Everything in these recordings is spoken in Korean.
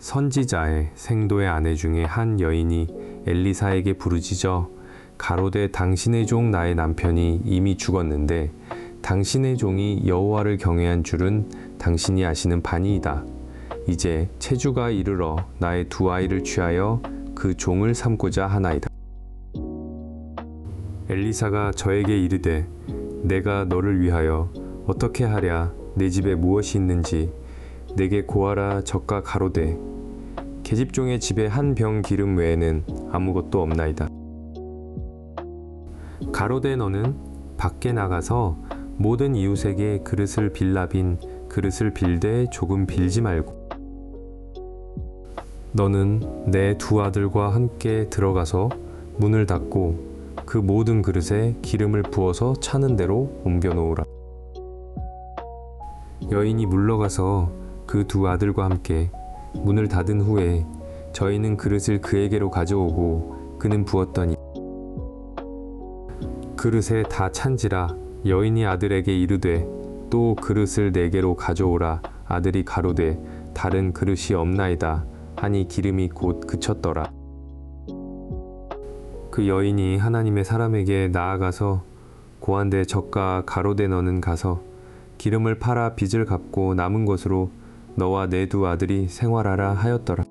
선지자의 생도의 아내 중에 한 여인이 엘리사에게 부르짖어 가로되 당신의 종 나의 남편이 이미 죽었는데 당신의 종이 여호와를 경외한 줄은 당신이 아시는 바니이다. 이제 체주가 이르러 나의 두 아이를 취하여 그 종을 삼고자 하나이다. 엘리사가 저에게 이르되 내가 너를 위하여 어떻게 하랴 내 집에 무엇이 있는지 내게 고하라 적가 가로되 계집종의 집에 한 병 기름 외에는 아무것도 없나이다. 가로되 너는 밖에 나가서 모든 이웃에게 그릇을 빌라빈 그릇을 빌되 조금 빌지 말고 너는 내 두 아들과 함께 들어가서 문을 닫고 그 모든 그릇에 기름을 부어서 차는 대로 옮겨 놓으라. 여인이 물러가서 그 두 아들과 함께 문을 닫은 후에 저희는 그릇을 그에게로 가져오고 그는 부었더니 그릇에 다 찬지라. 여인이 아들에게 이르되 또 그릇을 내게로 가져오라. 아들이 가로되 다른 그릇이 없나이다 하니 기름이 곧 그쳤더라. 그 여인이 하나님의 사람에게 나아가서 고한대 적가 가로되 너는 가서 기름을 팔아 빚을 갚고 남은 것으로 너와 내 두 아들이 생활하라 하였더라.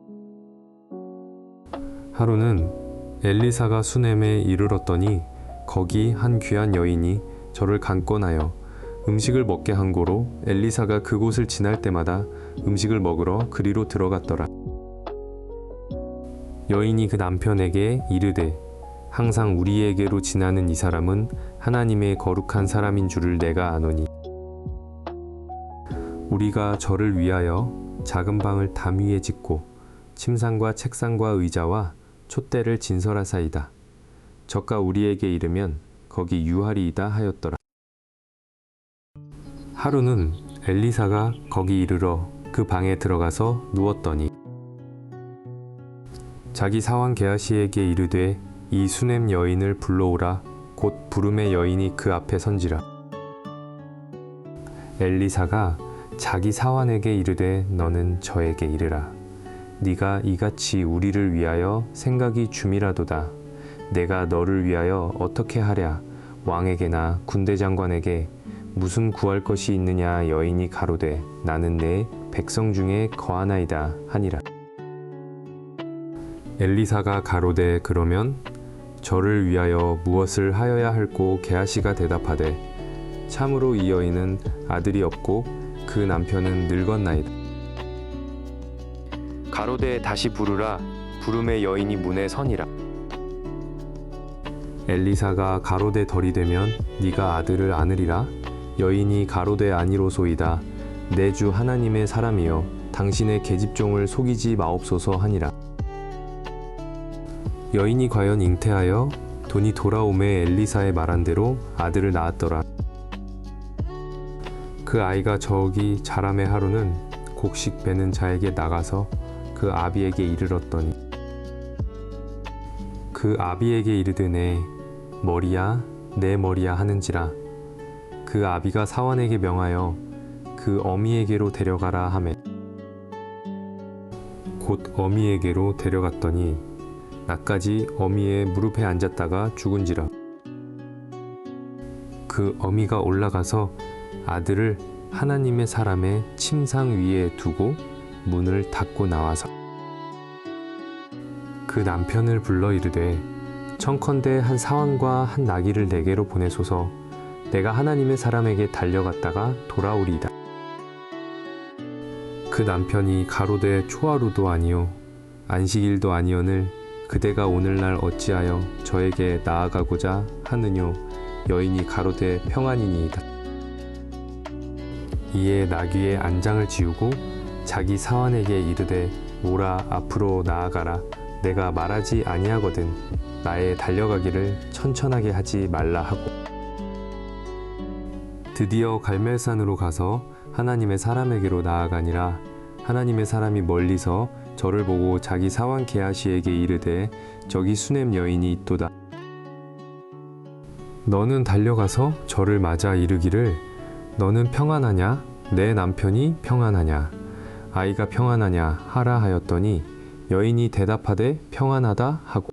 하루는 엘리사가 수넴에 이르렀더니 거기 한 귀한 여인이 저를 간권하여 음식을 먹게 한 고로 엘리사가 그곳을 지날 때마다 음식을 먹으러 그리로 들어갔더라. 여인이 그 남편에게 이르되 항상 우리에게로 지나는 이 사람은 하나님의 거룩한 사람인 줄을 내가 아노니 우리가 저를 위하여 작은 방을 담 위에 짓고 침상과 책상과 의자와 촛대를 진설하사이다. 적가 우리에게 이르면 거기 유하리이다 하였더라. 하루는 엘리사가 거기 이르러 그 방에 들어가서 누웠더니 자기 사환 게하시에게 이르되 이 수넴 여인을 불러오라. 곧 부름의 여인이 그 앞에 선지라. 엘리사가 자기 사환에게 이르되 너는 저에게 이르라. 네가 이같이 우리를 위하여 생각이 줌이라도다. 내가 너를 위하여 어떻게 하랴. 왕에게나 군대 장관에게 무슨 구할 것이 있느냐. 여인이 가로되 나는 내 백성 중에 거하나이다 하니라. 엘리사가 가로되 그러면 저를 위하여 무엇을 하여야 할꼬. 게하시가 대답하되 참으로 이 여인은 아들이 없고 그 남편은 늙었나이다. 가로되 다시 부르라. 부름의 여인이 문에 서니라. 엘리사가 가로되 덜이 되면 네가 아들을 안으리라. 여인이 가로되 아니로소이다. 내 주 하나님의 사람이여 당신의 계집종을 속이지 마옵소서 하니라. 여인이 과연 잉태하여 돈이 돌아오매 엘리사의 말한 대로 아들을 낳았더라. 그 아이가 저기 자라매 하루는 곡식 베는 자에게 나가서 그 아비에게 이르렀더니 그 아비에게 이르되 내 머리야 내 머리야 하는지라. 그 아비가 사환에게 명하여 그 어미에게로 데려가라 하매 곧 어미에게로 데려갔더니 낮까지 어미의 무릎에 앉았다가 죽은지라. 그 어미가 올라가서 아들을 하나님의 사람의 침상 위에 두고 문을 닫고 나와서 그 남편을 불러 이르되 청컨대 한 사환과 한 나귀를 내게로 보내소서. 내가 하나님의 사람에게 달려갔다가 돌아오리이다. 그 남편이 가로되 초하루도 아니요 안식일도 아니오늘 그대가 오늘날 어찌하여 저에게 나아가고자 하느뇨. 여인이 가로되 평안이니이다. 이에 나귀의 안장을 지우고 자기 사환에게 이르되 오라 앞으로 나아가라. 내가 말하지 아니하거든 나의 달려가기를 천천하게 하지 말라 하고 드디어 갈멜산으로 가서 하나님의 사람에게로 나아가니라. 하나님의 사람이 멀리서 저를 보고 자기 사환 게하시에게 이르되 저기 수넴 여인이 있도다. 너는 달려가서 저를 맞아 이르기를 너는 평안하냐? 내 남편이 평안하냐? 아이가 평안하냐 하라 하였더니 여인이 대답하되 평안하다 하고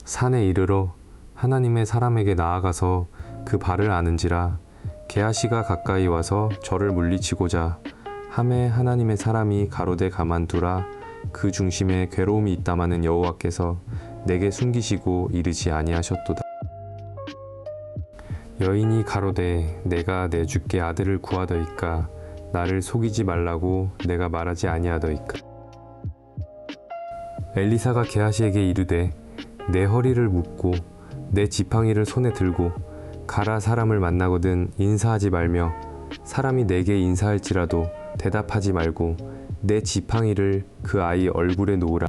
산에 이르러 하나님의 사람에게 나아가서 그 발을 아는지라. 게하시가 가까이 와서 저를 물리치고자 하매 하나님의 사람이 가로되 가만두라. 그 중심에 괴로움이 있다마는 여호와께서 내게 숨기시고 이르지 아니하셨도다. 여인이 가로되 내가 내 주께 아들을 구하더이까 나를 속이지 말라고 내가 말하지 아니하더이까. 엘리사가 게하시에게 이르되 내 허리를 묶고 내 지팡이를 손에 들고 가라. 사람을 만나거든 인사하지 말며 사람이 내게 인사할지라도 대답하지 말고 내 지팡이를 그 아이 얼굴에 놓으라.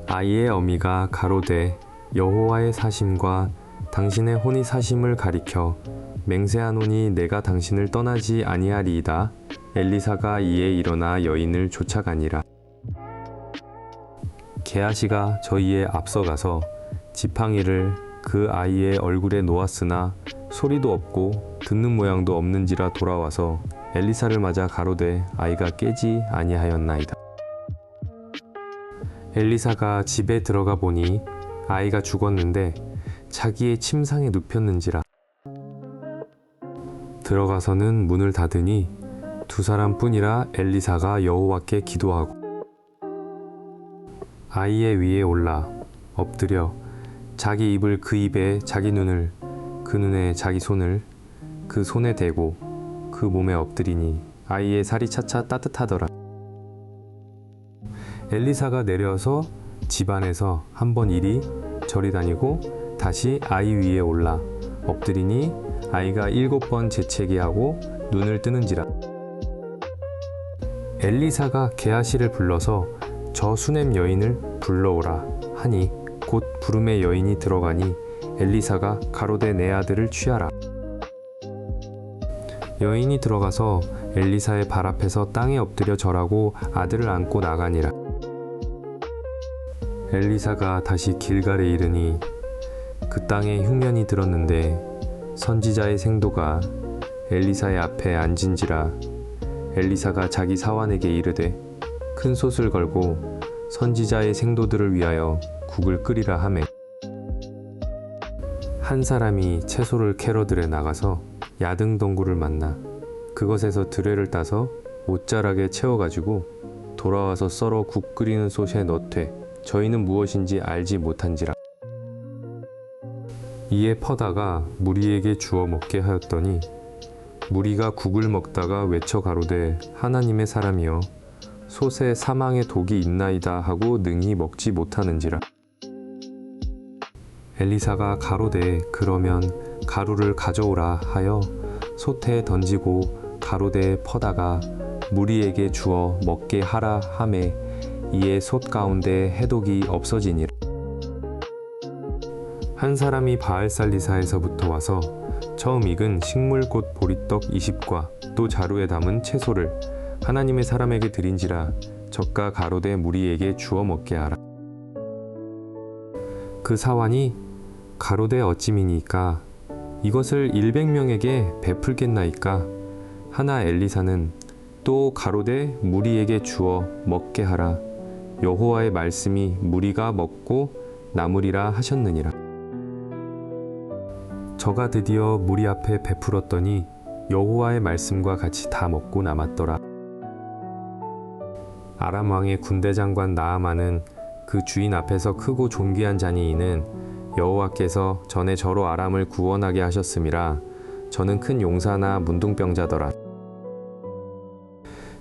아이의 어미가 가로되 여호와의 사심과 당신의 혼이 사심을 가리켜 맹세하노니 내가 당신을 떠나지 아니하리이다. 엘리사가 이에 일어나 여인을 쫓아가니라. 게하시가 저희에 앞서가서 지팡이를 그 아이의 얼굴에 놓았으나 소리도 없고 듣는 모양도 없는지라 돌아와서 엘리사를 맞아 가로되 아이가 깨지 아니하였나이다. 엘리사가 집에 들어가 보니 아이가 죽었는데 자기의 침상에 눕혔는지라. 들어가서는 문을 닫으니 두 사람뿐이라. 엘리사가 여호와께 기도하고 아이의 위에 올라 엎드려 자기 입을 그 입에 자기 눈을 그 눈에 자기 손을 그 손에 대고 그 몸에 엎드리니 아이의 살이 차차 따뜻하더라. 엘리사가 내려서 집안에서 한번 이리 저리 다니고 다시 아이 위에 올라 엎드리니 아이가 7번 재채기 하고 눈을 뜨는지라. 엘리사가 게하시를 불러서 저 수넴 여인을 불러오라 하니 곧 부름에 여인이 들어가니 엘리사가 가로되 내 아들을 취하라. 여인이 들어가서 엘리사의 발 앞에서 땅에 엎드려 절하고 아들을 안고 나가니라. 엘리사가 다시 길갈에 이르니 그 땅에 흉년이 들었는데 선지자의 생도가 엘리사의 앞에 앉은지라. 엘리사가 자기 사환에게 이르되 큰 솥을 걸고 선지자의 생도들을 위하여 국을 끓이라 하매 한 사람이 채소를 캐러들에 나가서 야등 덩굴을 만나 그것에서 드레를 따서 옷자락에 채워가지고 돌아와서 썰어 국 끓이는 솥에 넣되 저희는 무엇인지 알지 못한지라. 이에 퍼다가 무리에게 주어 먹게 하였더니 무리가 국을 먹다가 외쳐 가로되 하나님의 사람이여 솥에 사망의 독이 있나이다 하고 능히 먹지 못하는지라. 엘리사가 가로되 그러면 가루를 가져오라 하여 솥에 던지고 가로되 퍼다가 무리에게 주어 먹게 하라 하매 이에 솥 가운데 해독이 없어지니라. 한 사람이 바알살리사에서부터 와서 처음 익은 식물꽃 보리떡 20과 또 자루에 담은 채소를 하나님의 사람에게 드린지라. 젓가 가로되 무리에게 주어 먹게 하라. 그 사환이 가로되 어찌미니까 이것을 100명에게 베풀겠나이까 하나. 엘리사는 또 가로되 무리에게 주어 먹게 하라. 여호와의 말씀이 무리가 먹고 남으리라 하셨느니라. 저가 드디어 무리 앞에 베풀었더니 여호와의 말씀과 같이 다 먹고 남았더라. 아람 왕의 군대 장관 나아만은 그 주인 앞에서 크고 존귀한 자니 이는 여호와께서 전에 저로 아람을 구원하게 하셨음이라. 저는 큰 용사나 문둥병자더라.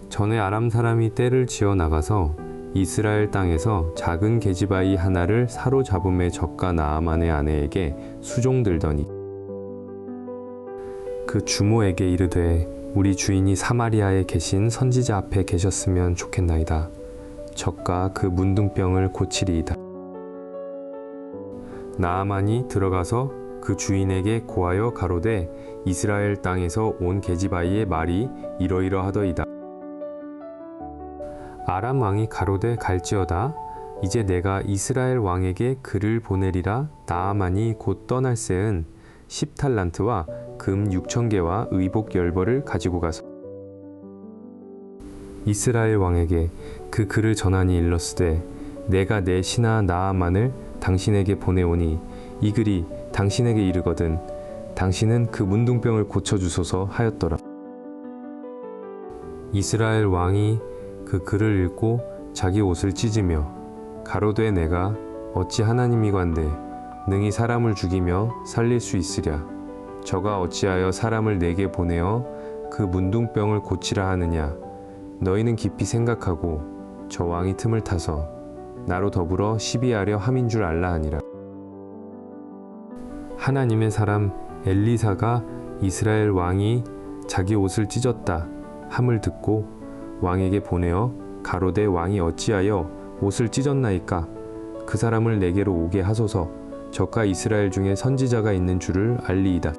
전에 아람 사람이 떼를 지어 나가서 이스라엘 땅에서 작은 계집아이 하나를 사로잡음에 젓가 나아만의 아내에게 수종들더니 그 주모에게 이르되 우리 주인이 사마리아에 계신 선지자 앞에 계셨으면 좋겠나이다. 젓가 그 문둥병을 고치리이다. 나아만이 들어가서 그 주인에게 고하여 가로되 이스라엘 땅에서 온 계집아이의 말이 이러이러하더이다. 아람 왕이 가로되 갈지어다. 이제 내가 이스라엘 왕에게 글을 보내리라. 나아만이 곧 떠날새은 10탈란트와 금 6,000개와 의복 10벌을 가지고 가서 이스라엘 왕에게 그 글을 전하니 일렀으되 내가 내 신하 나아만을 당신에게 보내오니 이 글이 당신에게 이르거든 당신은 그 문둥병을 고쳐주소서 하였더라. 이스라엘 왕이 그 글을 읽고 자기 옷을 찢으며 가로되 내가 어찌 하나님이관대 능히 사람을 죽이며 살릴 수 있으랴. 저가 어찌하여 사람을 내게 보내어 그 문둥병을 고치라 하느냐. 너희는 깊이 생각하고 저 왕이 틈을 타서 나로 더불어 시비하려 함인 줄 알라 하니라. 하나님의 사람 엘리사가 이스라엘 왕이 자기 옷을 찢었다 함을 듣고 왕에게 보내어 가로되 왕이 어찌하여 옷을 찢었나이까. 그 사람을 내게로 오게 하소서. 저가 이스라엘 중에 선지자가 있는 줄을 알리이다.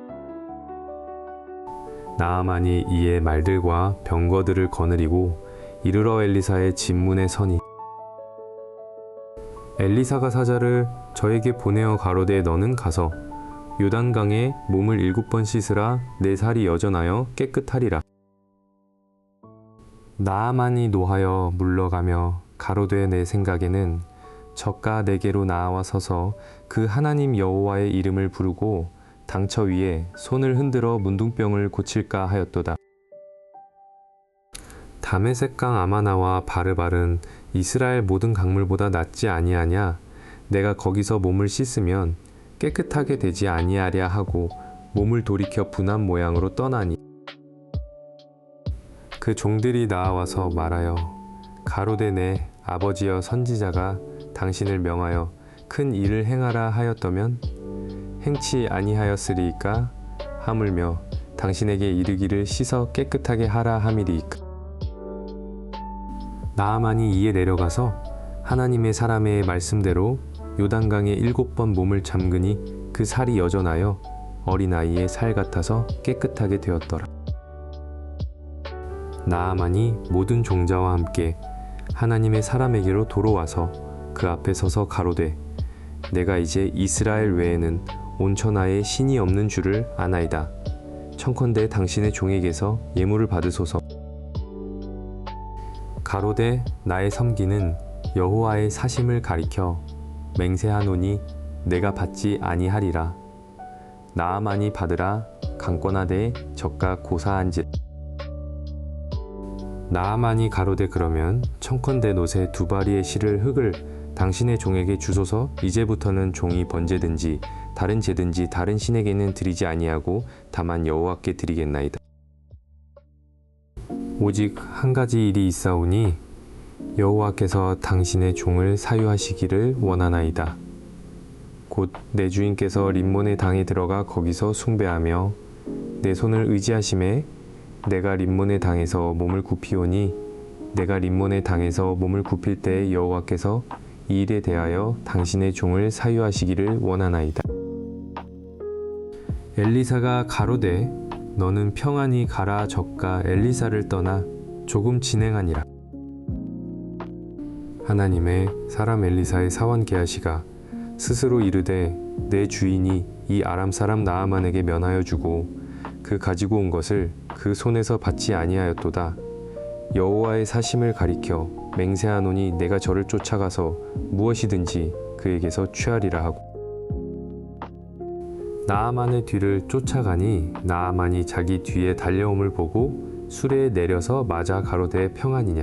나아만이 이에 말들과 병거들을 거느리고 이르러 엘리사의 진문에 서니 엘리사가 사자를 저에게 보내어 가로되 너는 가서 요단강에 몸을 7번 씻으라. 내 살이 여전하여 깨끗하리라. 나아만이 노하여 물러가며 가로되 내 생각에는 저가 내게로 나와 서서 그 하나님 여호와의 이름을 부르고 당처 위에 손을 흔들어 문둥병을 고칠까 하였도다. 다메섹강 아마나와 바르발은 이스라엘 모든 강물보다 낫지 아니하냐. 내가 거기서 몸을 씻으면 깨끗하게 되지 아니하랴 하고 몸을 돌이켜 분한 모양으로 떠나니 그 종들이 나와서 말하여 가로되 내 아버지여 선지자가 당신을 명하여 큰 일을 행하라 하였더면 행치 아니하였으리이까 하물며 당신에게 이르기를 씻어 깨끗하게 하라 함이리이까. 나아만이 이에 내려가서 하나님의 사람의 말씀대로 요단강에 7번 몸을 잠그니 그 살이 여전하여 어린아이의 살 같아서 깨끗하게 되었더라. 나아만이 모든 종자와 함께 하나님의 사람에게로 돌아와서 그 앞에 서서 가로되 내가 이제 이스라엘 외에는 온천하에 신이 없는 줄을 아나이다. 청컨대 당신의 종에게서 예물을 받으소서. 가로되 나의 섬기는 여호와의 사심을 가리켜 맹세하노니 내가 받지 아니하리라. 나아만이 받으라. 강권하되 저가 고사한즉. 나아만이 가로되 그러면 청컨대 노새 2바리의 실을 흙을 당신의 종에게 주소서. 이제부터는 종이 번제든지 다른 제든지 다른 신에게는 드리지 아니하고 다만 여호와께 드리겠나이다. 오직 한 가지 일이 있사오니 여호와께서 당신의 종을 사유하시기를 원하나이다. 곧 내 주인께서 림몬의 당에 들어가 거기서 숭배하며 내 손을 의지하심에 내가 림몬의 당에서 몸을 굽히오니 내가 림몬의 당에서 몸을 굽힐 때 여호와께서 이 일에 대하여 당신의 종을 사유하시기를 원하나이다. 엘리사가 가로되 너는 평안히 가라. 저가 엘리사를 떠나 조금 진행하니라. 하나님의 사람 엘리사의 사원 게하시가 스스로 이르되 내 주인이 이 아람 사람 나아만에게 면하여 주고 그 가지고 온 것을 그 손에서 받지 아니하였도다. 여호와의 사심을 가리켜 맹세하노니 내가 저를 쫓아가서 무엇이든지 그에게서 취하리라 하고 나아만의 뒤를 쫓아가니 나아만이 자기 뒤에 달려옴을 보고 수레에 내려서 맞아 가로되 평안이냐.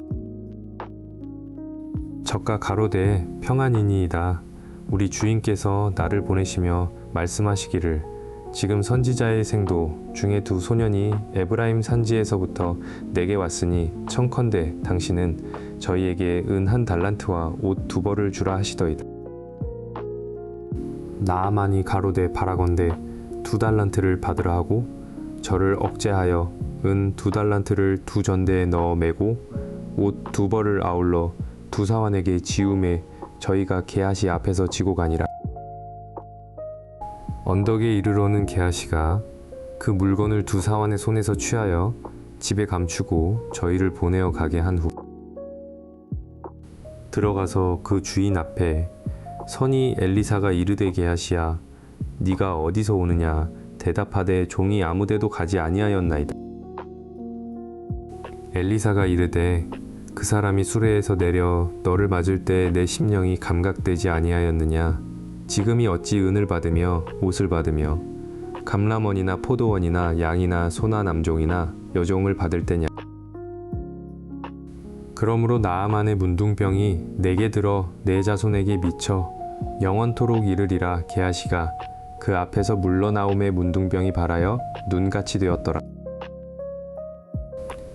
저가 가로되 평안이니이다. 우리 주인께서 나를 보내시며 말씀하시기를 지금 선지자의 생도 중에 2 소년이 에브라임 산지에서부터 내게 왔으니 청컨대 당신은 저희에게 은 1달란트와 옷 2벌을 주라 하시더이다. 나아만이 가로되 바라건대 2달란트를 받으라 하고 저를 억제하여 은 2달란트를 2전대에 넣어 매고 옷 2벌을 아울러 2 사환에게 지우매 저희가 게하시 앞에서 지고 가니라. 언덕에 이르러는 게하시가 그 물건을 2 사환의 손에서 취하여 집에 감추고 저희를 보내어 가게 한 후 들어가서 그 주인 앞에 선이 엘리사가 이르되 게하시야 네가 어디서 오느냐 대답하되 종이 아무데도 가지 아니하였나이다. 엘리사가 이르되 그 사람이 수레에서 내려 너를 맞을 때 내 심령이 감각되지 아니하였느냐? 지금이 어찌 은을 받으며 옷을 받으며 감람원이나 포도원이나 양이나 소나 남종이나 여종을 받을 때냐? 그러므로 나아만의 문둥병이 내게 들어 내 자손에게 미쳐 영원토록 이르리라. 게하시가 그 앞에서 물러나옴의 문둥병이 발하여 눈같이 되었더라.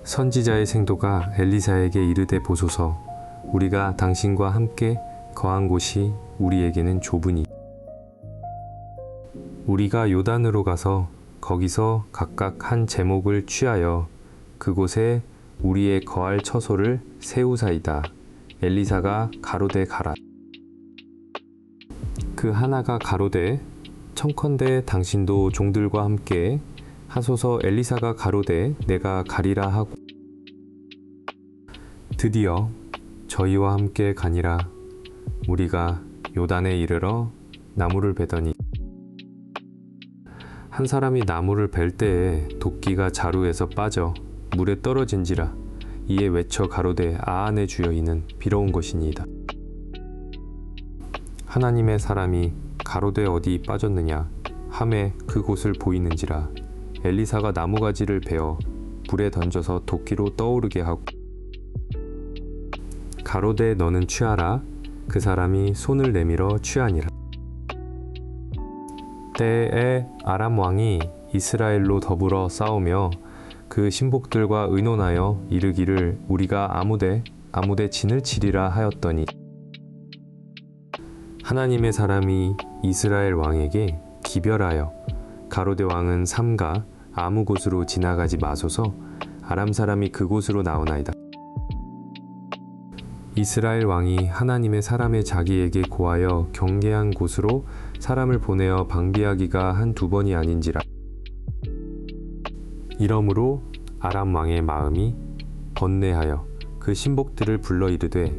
선지자의 생도가 엘리사에게 이르되 보소서, 우리가 당신과 함께 거한 곳이 우리에게는 좁으니 우리가 요단으로 가서 거기서 각각 한 제목을 취하여 그곳에 우리의 거할 처소를 세우사이다. 엘리사가 가로되 가라. 그 하나가 가로되 청컨대 당신도 종들과 함께 하소서. 엘리사가 가로되 내가 가리라 하고 드디어 저희와 함께 가니라. 우리가 요단에 이르러 나무를 베더니 한 사람이 나무를 벨 때에 도끼가 자루에서 빠져 물에 떨어진지라. 이에 외쳐 가로되 아하 내 주여, 이는 비로운 것이니이다. 하나님의 사람이 가로되 어디 빠졌느냐 하매 그곳을 보이는지라. 엘리사가 나무가지를 베어 불에 던져서 도끼로 떠오르게 하고 가로되 너는 취하라. 그 사람이 손을 내밀어 취하니라. 때에 아람 왕이 이스라엘로 더불어 싸우며 그 신복들과 의논하여 이르기를 우리가 아무데 진을 치리라 하였더니 하나님의 사람이 이스라엘 왕에게 기별하여 가로데 왕은 삼가 아무 곳으로 지나가지 마소서. 아람 사람이 그곳으로 나오나이다. 이스라엘 왕이 하나님의 사람의 자기에게 고하여 경계한 곳으로 사람을 보내어 방비하기가 한두 번이 아닌지라. 이러므로 아람 왕의 마음이 번뇌하여 그 신복들을 불러 이르되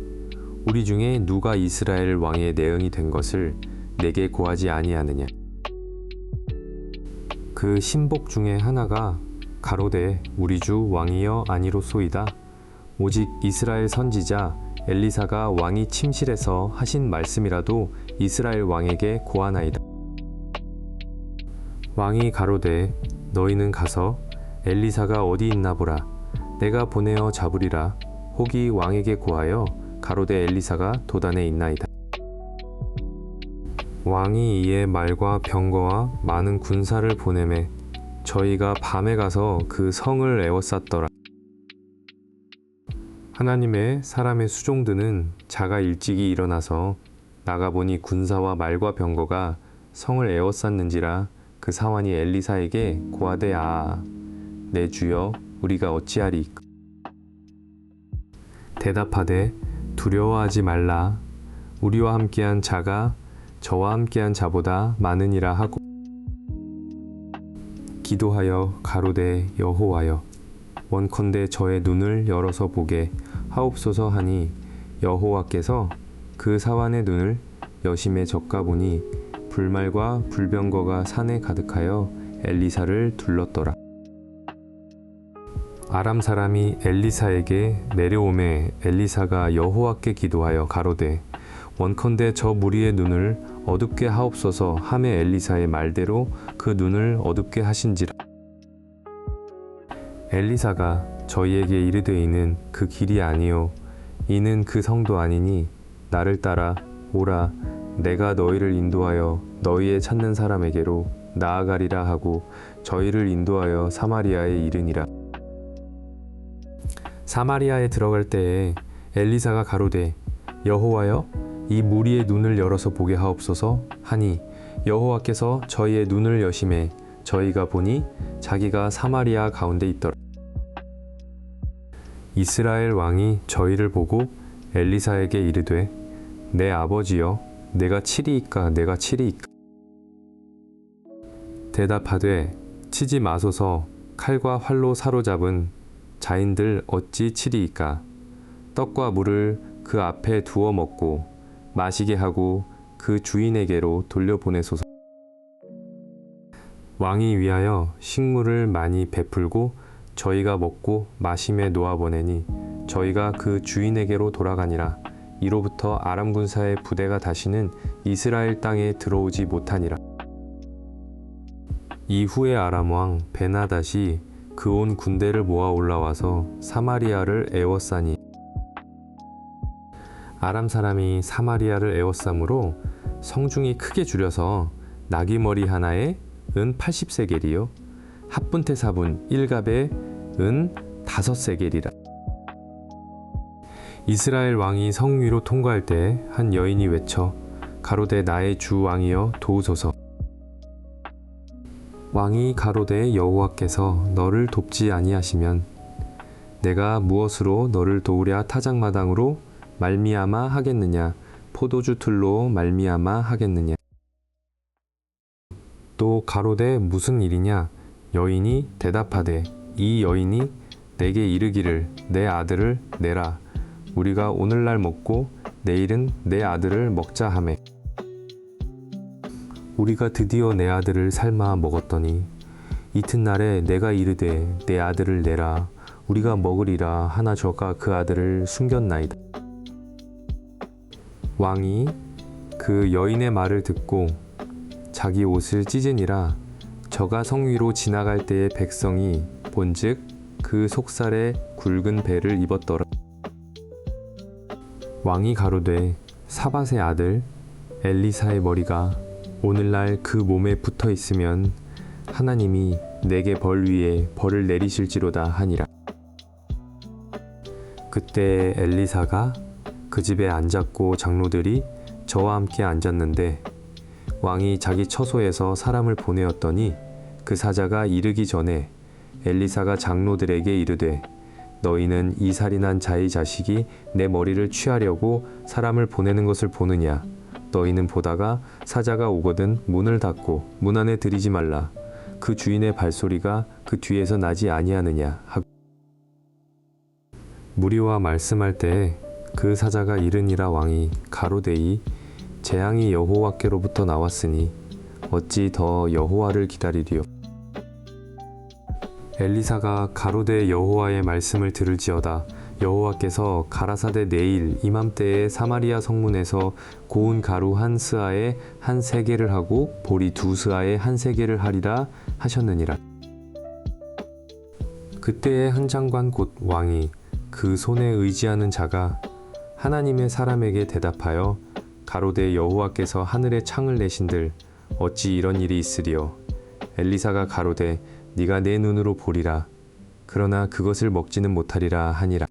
우리 중에 누가 이스라엘 왕의 내응이 된 것을 내게 고하지 아니하느냐. 그 신복 중에 하나가 가로되 우리 주 왕이여 아니로소이다. 오직 이스라엘 선지자 엘리사가 왕이 침실에서 하신 말씀이라도 이스라엘 왕에게 고하나이다. 왕이 가로되 너희는 가서 엘리사가 어디 있나 보라. 내가 보내어 잡으리라. 혹이 왕에게 고하여 가로되 엘리사가 도단에 있나이다. 왕이 이에 말과 병거와 많은 군사를 보내매 저희가 밤에 가서 그 성을 에워쌌더라. 하나님의 사람의 수종드는 자가 일찍이 일어나서 나가보니 군사와 말과 병거가 성을 에워쌌는지라. 그 사환이 엘리사에게 고하되 아하 내 주여, 우리가 어찌하리이까. 대답하되 두려워하지 말라. 우리와 함께한 자가 저와 함께한 자보다 많으니라 하고 기도하여 가로되 여호와여, 원컨대 저의 눈을 열어서 보게 하옵소서 하니 여호와께서 그 사환의 눈을 여심에 적가 보니 불말과 불병거가 산에 가득하여 엘리사를 둘렀더라. 아람 사람이 엘리사에게 내려오매 엘리사가 여호와께 기도하여 가로되 원컨대 저 무리의 눈을 어둡게 하옵소서 하매 엘리사의 말대로 그 눈을 어둡게 하신지라. 엘리사가 저희에게 이르되 이는 그 길이 아니요 이는 그 성도 아니니 나를 따라 오라. 내가 너희를 인도하여 너희의 찾는 사람에게로 나아가리라 하고 저희를 인도하여 사마리아에 이르니라. 사마리아에 들어갈 때에 엘리사가 가로되 여호와여, 이 무리의 눈을 열어서 보게 하옵소서 하니 여호와께서 저희의 눈을 여심해 저희가 보니 자기가 사마리아 가운데 있더라. 이스라엘 왕이 저희를 보고 엘리사에게 이르되 내 아버지여, 내가 치리이까 내가 치리이까. 대답하되 치지 마소서. 칼과 활로 사로잡은 자인들 어찌 치리이까. 떡과 물을 그 앞에 두어 먹고 마시게 하고 그 주인에게로 돌려보내소서. 왕이 위하여 식물을 많이 베풀고 저희가 먹고 마심에 놓아보내니 저희가 그 주인에게로 돌아가니라. 이로부터 아람 군사의 부대가 다시는 이스라엘 땅에 들어오지 못하니라. 이후에 아람 왕 베나닷이 그 온 군대를 모아 올라와서 사마리아를 에워싸니 아람 사람이 사마리아를 에워싸므로 성중이 크게 줄여서 나귀 머리 하나에 은 80세겔이요 합분태 사분 1갑에 은 5세겔이라. 이스라엘 왕이 성 위로 통과할 때 한 여인이 외쳐 가로되 나의 주 왕이여 도우소서. 왕이 가로되 여호와께서 너를 돕지 아니하시면 내가 무엇으로 너를 도우랴 타작마당으로 말미암아 하겠느냐 포도주 틀로 말미암아 하겠느냐. 또 가로되 무슨 일이냐. 여인이 대답하되 이 여인이 내게 이르기를 내 아들을 내라. 우리가 오늘날 먹고 내일은 내 아들을 먹자 하매 우리가 드디어 내 아들을 삶아 먹었더니 이튿날에 내가 이르되 내 아들을 내라 우리가 먹으리라 하나 저가 그 아들을 숨겼나이다. 왕이 그 여인의 말을 듣고 자기 옷을 찢으니라. 저가 성 위로 지나갈 때의 백성이 본즉 그 속살에 굵은 배를 입었더라. 왕이 가로되 사밧의 아들 엘리사의 머리가 오늘날 그 몸에 붙어 있으면 하나님이 내게 벌 위에 벌을 내리실지로다 하니라. 그때 엘리사가 그 집에 앉았고 장로들이 저와 함께 앉았는데 왕이 자기 처소에서 사람을 보내었더니 그 사자가 이르기 전에 엘리사가 장로들에게 이르되 너희는 이 살인한 자의 자식이 내 머리를 취하려고 사람을 보내는 것을 보느냐. 너희는 보다가 사자가 오거든 문을 닫고 문 안에 들이지 말라. 그 주인의 발소리가 그 뒤에서 나지 아니하느냐 하고 무리와 말씀할 때에 그 사자가 이르니라. 왕이 가로되이 재앙이 여호와께로부터 나왔으니 어찌 더 여호와를 기다리리요. 엘리사가 가로되 여호와의 말씀을 들을지어다. 여호와께서 가라사대 내일 이맘때에 사마리아 성문에서 고운 가루 한 스아에 한 세겔을 하고 보리 2스아에 한 세겔을 하리라 하셨느니라. 그때에 한 장관 곧 왕이 그 손에 의지하는 자가 하나님의 사람에게 대답하여 가로되 여호와께서 하늘에 창을 내신들 어찌 이런 일이 있으리요. 엘리사가 가로되 네가 내 눈으로 보리라. 그러나 그것을 먹지는 못하리라 하니라.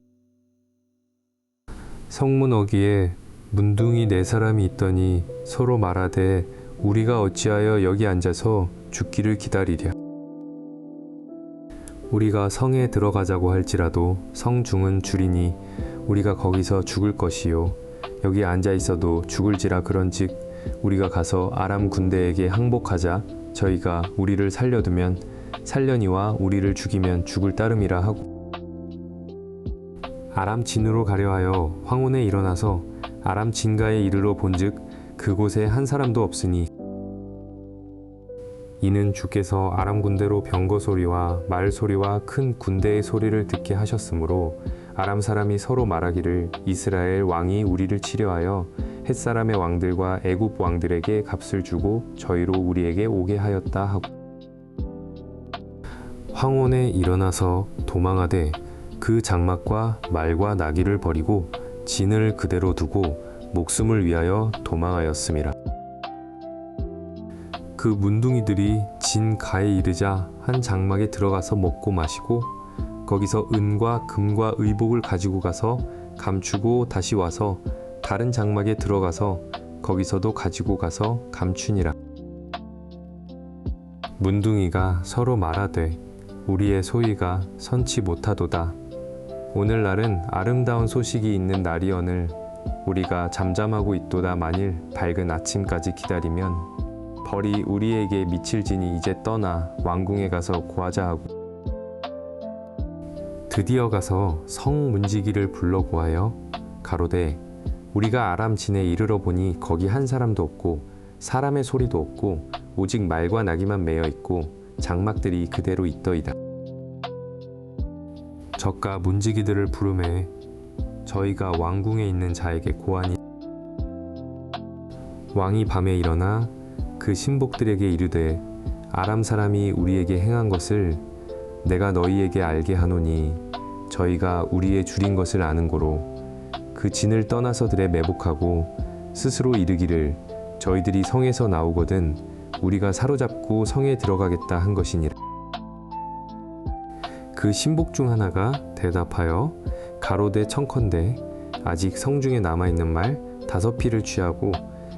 성문 어귀에 문둥이 4사람이 있더니 서로 말하되 우리가 어찌하여 여기 앉아서 죽기를 기다리랴. 우리가 성에 들어가자고 할지라도 성중은 줄이니 우리가 거기서 죽을 것이요 여기 앉아 있어도 죽을지라. 그런즉 우리가 가서 아람 군대에게 항복하자. 저희가 우리를 살려두면 살려니와 우리를 죽이면 죽을 따름이라 하고 아람 진으로 가려 하여 황혼에 일어나서 아람 진가에 이르러 본즉 그곳에 한 사람도 없으니 이는 주께서 아람 군대로 병거 소리와 말 소리와 큰 군대의 소리를 듣게 하셨으므로 아람 사람이 서로 말하기를 이스라엘 왕이 우리를 치려하여 헷사람의 왕들과 애굽 왕들에게 값을 주고 저희로 우리에게 오게 하였다 하고 황혼에 일어나서 도망하되 그 장막과 말과 나귀를 버리고 진을 그대로 두고 목숨을 위하여 도망하였음이라. 그 문둥이들이 진 가에 이르자 한 장막에 들어가서 먹고 마시고 거기서 은과 금과 의복을 가지고 가서 감추고 다시 와서 다른 장막에 들어가서 거기서도 가지고 가서 감추니라. 문둥이가 서로 말하되 우리의 소위가 선치 못하도다. 오늘날은 아름다운 소식이 있는 날이오늘 우리가 잠잠하고 있도다. 만일 밝은 아침까지 기다리면 벌이 우리에게 미칠지니 이제 떠나 왕궁에 가서 구하자 하고 드디어 가서 성 문지기를 불러 구하여 가로되 우리가 아람 진에 이르러 보니 거기 한 사람도 없고 사람의 소리도 없고 오직 말과 나귀만 매여 있고 장막들이 그대로 있더이다. 적과 문지기들을 부르매 저희가 왕궁에 있는 자에게 고하니 왕이 밤에 일어나 그 신복들에게 이르되 아람 사람이 우리에게 행한 것을 내가 너희에게 알게 하노니 저희가 우리의 줄인 것을 아는 고로 그 진을 떠나서들에 매복하고 스스로 이르기를 저희들이 성에서 나오거든 우리가 사로잡고 성에 들어가겠다 한 것이니라. 그 신복 중 하나가 대답하여 가로되 청컨대 아직 성중에 남아있는 말 5필을 취하고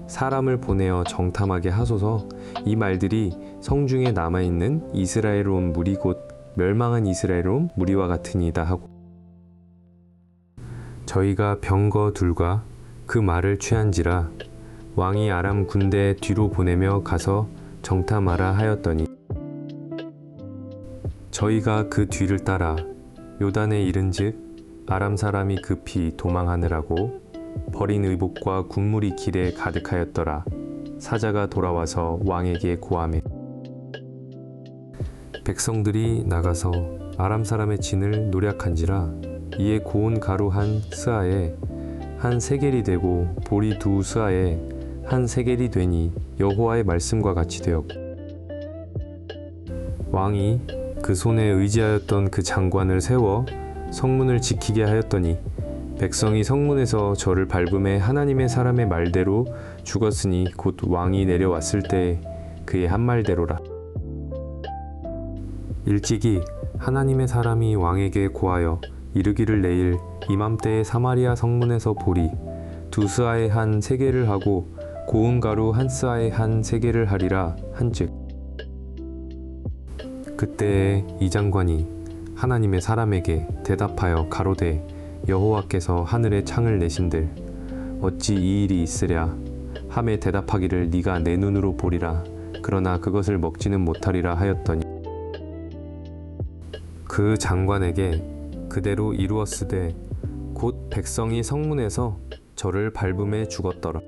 사람을 보내어 정탐하게 하소서. 이 말들이 성중에 남아있는 이스라엘 온 무리 곧 멸망한 이스라엘 온 무리와 같으니이다 하고 저희가 병거 둘과 그 말을 취한지라 왕이 아람 군대 뒤로 보내며 가서 정탐하라 하였더니 저희가 그 뒤를 따라 요단에 이른즉 아람 사람이 급히 도망하느라고 버린 의복과 군물이 길에 가득하였더라. 사자가 돌아와서 왕에게 고하매 백성들이 나가서 아람 사람의 진을 노략한지라 이에 고운 가루 한 스아에 한 세겔이 되고 보리 2 스아에 한 세겔이 되니 여호와의 말씀과 같이 되었고 왕이 그 손에 의지하였던 그 장관을 세워 성문을 지키게 하였더니 백성이 성문에서 저를 밟음에 하나님의 사람의 말대로 죽었으니 곧 왕이 내려왔을 때 그의 한 말대로라. 일찍이 하나님의 사람이 왕에게 고하여 이르기를 내일 이맘때에 사마리아 성문에서 보리 2 스아에 한 세겔을 하고 고운 가루 1 스아에 한 세겔을 하리라 한즉 그때에 이 장관이 하나님의 사람에게 대답하여 가로되 여호와께서 하늘에 창을 내신들 어찌 이 일이 있으랴 함에 대답하기를 네가 내 눈으로 보리라 그러나 그것을 먹지는 못하리라 하였더니 그 장관에게 그대로 이루었으되 곧 백성이 성문에서 저를 밟음에 죽었더라.